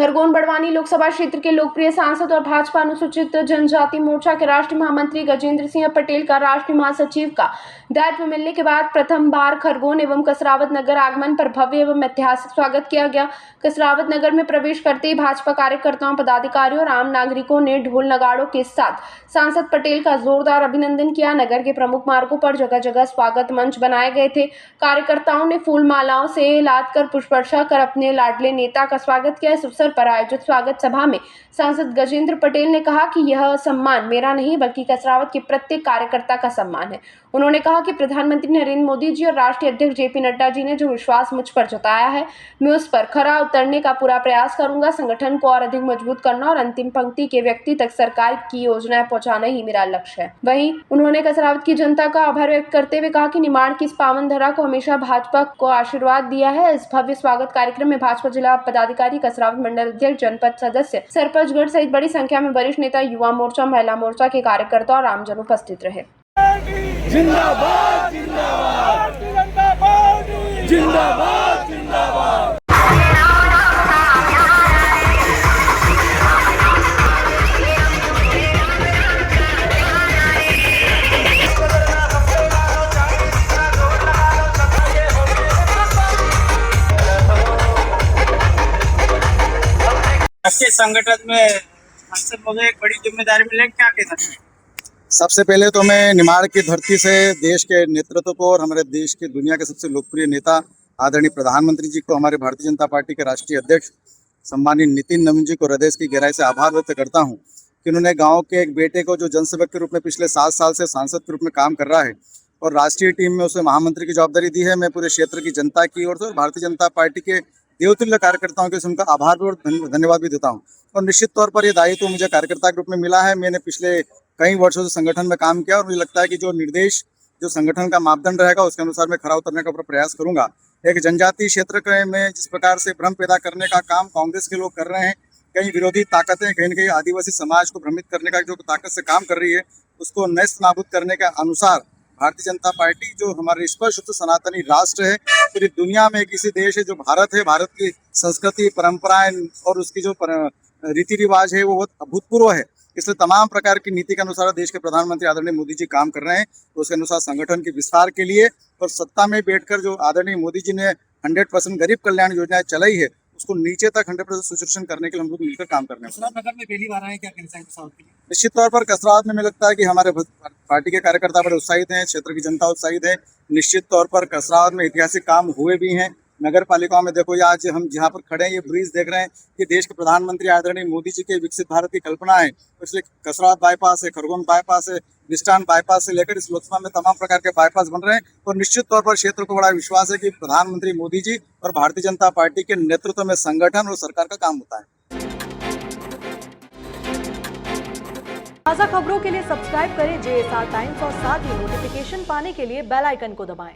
खरगोन बड़वानी लोकसभा क्षेत्र के लोकप्रिय सांसद और भाजपा अनुसूचित जनजाति मोर्चा के राष्ट्रीय महामंत्री गजेंद्र सिंह पटेल का राष्ट्रीय महासचिव का दायित्व मिलने के बाद प्रथम बार खरगोन एवं कसरावत नगर आगमन पर भव्य एवं ऐतिहासिक स्वागत किया गया। कसरावत नगर में प्रवेश करते ही भाजपा कार्यकर्ताओं, पदाधिकारियों और आम नागरिकों ने ढोल नगाड़ों के साथ सांसद पटेल का जोरदार अभिनंदन किया। नगर के प्रमुख मार्गों पर जगह जगह स्वागत मंच बनाए गए थे। कार्यकर्ताओं ने फूल मालाओं से लाद कर पुष्प वर्षा कर अपने लाडले नेता का स्वागत किया। इस अवसर पर आयोजित स्वागत सभा में सांसद गजेंद्र पटेल ने कहा कि यह सम्मान मेरा नहीं बल्कि कसरावत के प्रत्येक कार्यकर्ता का सम्मान है। उन्होंने कहा कि प्रधानमंत्री नरेंद्र मोदी जी और राष्ट्रीय अध्यक्ष जेपी नड्डा जी ने जो विश्वास मुझ पर जताया है, मैं उस पर खरा उतरने का पूरा प्रयास करूंगा। संगठन को और अधिक मजबूत करना और अंतिम पंक्ति के व्यक्ति तक सरकार की योजनाएं पहुंचाना ही मेरा लक्ष्य है। वहीं उन्होंने कसरावत की जनता का आभार व्यक्त करते हुए कहा कि निर्माण की इस पावन धरा को हमेशा भाजपा को आशीर्वाद दिया है। इस भव्य स्वागत कार्यक्रम में भाजपा जिला पदाधिकारी, कसरावत मंडल अध्यक्ष, जनपद सदस्य, सरपंचगण सहित बड़ी संख्या में वरिष्ठ नेता, युवा मोर्चा, महिला मोर्चा के कार्यकर्ता और आमजन उपस्थित रहे। जिंदाबाद जिंदाबाद जिंदाबाद जिंदाबाद। आपके संगठन में सांसद महोदय एक बड़ी जिम्मेदारी मिले, क्या कहना चाहिए? सबसे पहले तो मैं निमाड़ की धरती से देश के नेतृत्व को और हमारे देश के दुनिया के सबसे लोकप्रिय नेता आदरणीय प्रधानमंत्री जी को, हमारे भारतीय जनता पार्टी के राष्ट्रीय अध्यक्ष सम्मानित नितिन नवीन जी को हृदय की गहराई से आभार व्यक्त करता हूं कि उन्होंने गांव के एक बेटे को, जो जनसेवक के रूप में पिछले 7 साल से सांसद के रूप में काम कर रहा है और राष्ट्रीय टीम में उसे महामंत्री की जवाबदारी दी है। मैं पूरे क्षेत्र की जनता की ओर से भारतीय जनता पार्टी के देवतुल्य कार्यकर्ताओं के उनका आभार और धन्यवाद भी देता हूँ। और निश्चित तौर पर यह दायित्व मुझे कार्यकर्ता के रूप में मिला है। मैंने पिछले कई वर्षों से संगठन में काम किया और मुझे लगता है कि जो निर्देश, जो संगठन का मापदंड रहेगा, उसके अनुसार मैं खरा उतरने का प्रयास करूंगा। एक जनजातीय क्षेत्र में जिस प्रकार से भ्रम पैदा करने का काम कांग्रेस के लोग कर रहे हैं, कई विरोधी ताकतें कहीं न कहीं आदिवासी समाज को भ्रमित करने का जो ताकत से काम कर रही है, उसको नष्ट नाबूद करने के अनुसार भारतीय जनता पार्टी, जो हमारे स्पष्ट रूप से सनातनी राष्ट्र है, पूरी दुनिया में किसी देश है जो भारत है, भारत की संस्कृति, परंपराएं और उसकी जो रीति रिवाज है वो बहुत अभूतपूर्व है। इसलिए तमाम प्रकार की नीति के अनुसार देश के प्रधानमंत्री आदरणीय मोदी जी काम कर रहे हैं। तो उसके अनुसार संगठन के विस्तार के लिए और सत्ता में बैठकर जो आदरणीय मोदी जी ने 100% गरीब कल्याण योजनाएं चलाई है, उसको नीचे तक 100% सुशासन करने के लिए हम लोग मिलकर काम करने वाले हैं। नगर में पहली बार आए, क्या कहना चाहिए कसरावत के लिए? निश्चित तौर पर कसरावत में मुझे लगता है कि हमारे पार्टी के कार्यकर्ता बड़े उत्साहित हैं, क्षेत्र की जनता उत्साहित है। निश्चित तौर पर कसरावत में ऐतिहासिक काम हुए भी हैं। नगर पालिकाओं में देखो, आज हम जहाँ पर खड़े हैं, ये ब्रिज देख रहे हैं कि देश के प्रधानमंत्री आदरणीय मोदी जी के विकसित भारत की कल्पना है। इसलिए कसरावत बाईपास है, खरगोन बाईपास है, निष्ठान बाईपास से लेकर इस लोकसभा में तमाम प्रकार के बाईपास बन रहे हैं। और निश्चित तौर पर क्षेत्र को बड़ा विश्वास है कि प्रधानमंत्री मोदी जी और भारतीय जनता पार्टी के नेतृत्व में संगठन और सरकार का काम होता है। ताज़ा खबरों के लिए सब्सक्राइब करें JSR टाइम्स और साथ ही नोटिफिकेशन पाने के लिए बेल आइकन को दबाएं।